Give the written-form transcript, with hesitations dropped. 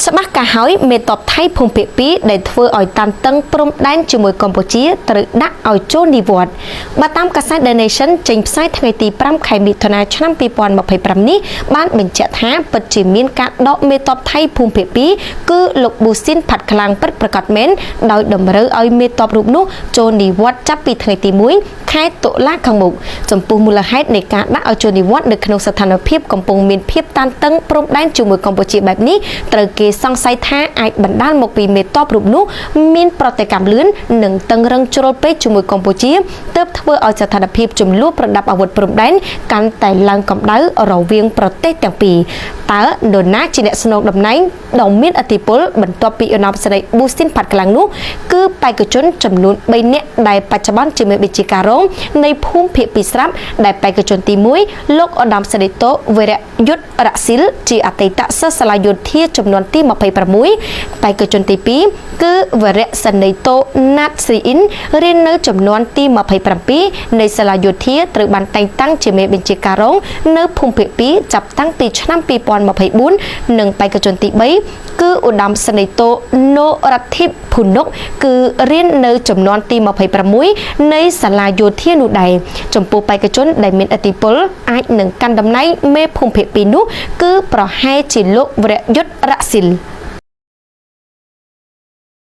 ច្បាស់កាហើយមេតបថៃភូមិភាគ2ដែលធ្វើឲ្យតានតឹងព្រំដែនជាមួយកម្ពុជាត្រូវដាក់ឲ្យចូលនិវត្តន៍បើតាមកាសែត The Nation ចេញផ្សាយថ្ងៃទី5ខែមិថុនាឆ្នាំ2025នេះបានបញ្ជាក់ថាពិតជាមានការដកមេតបថៃភូមិភាគ2គឺលោកប៊ូស៊ីនផាត់ខ្លាំងពិតប្រាកដមែនដោយតម្រូវឲ្យមេតបរូបនោះចូលនិវត្តន៍ចាប់ពីថ្ងៃទី1ខែតុលាខាងមុខចំពោះមូលហេតុនៃការដាក់ឲ្យចូលនិវត្តន៍នៅក្នុងស្ថានភាពកំពុងមានភាពតានតឹងព្រំដែនជាមួយកម្ពុជាបែបនេះត្រូវគេសង្ស័យថាអាចបណ្ដាលមកពីមេតបរូបនោះមានប្រតិកម្មលឿននិងតឹងរឹងជ្រុលពេកជាមួយកម្ពុជាទើបធ្វើឲ្យស្ថានភាពចំនួនប្រដាប់អាវុធព្រំដែនកាន់តែឡើងកម្ដៅរវាងប្រទេសទាំងពីរតើនរណាជាអ្នកស្នងតំណែងដ៏មានឥទ្ធិពលបន្ទាប់ពីឧត្តមសេនីយ៍ប៊ូស៊ីនផាត់ខ្លាំងនោះគឺបេក្ខជនចំនួន3នាក់ដែលបច្ចុប្បន្នជាមេបញ្ជាការរងនៃភូមិភាគ2ស្រាប់ដែលបេក្ខជនទី1លោកឧត្តមសេនីយ៍តូវរយុទ្ធរស៊ីលជាអតីតសិស្សសាលាយោធាចំនួនទី26បេក្ខជនទី2គឺវរៈសេនីយ៍តូណាត់ស្រីអ៊ីនរៀននៅចំនួនទី27នៃសាលាយោធាត្រូវបានតែងតាំងជាមេបញ្ជាការរងនៅភូមិភាគ2ចាប់តាំងពីឆ្នាំ2024និងបេក្ខជនទី3គឺឧត្តមសេនីយ៍តូណូរ៉ាធីបភុនុកគឺរៀននៅចំនួនទី26នៃសាលាយោធានោះដែរចំពោះបេក្ខជនដែលមានឥទ្ធិពលអាចនឹងកាន់តំណែងមេភូមិភាគ2នោះគឺប្រហែលជាលោកវរយុទ្ធរ៉ាស៊ីល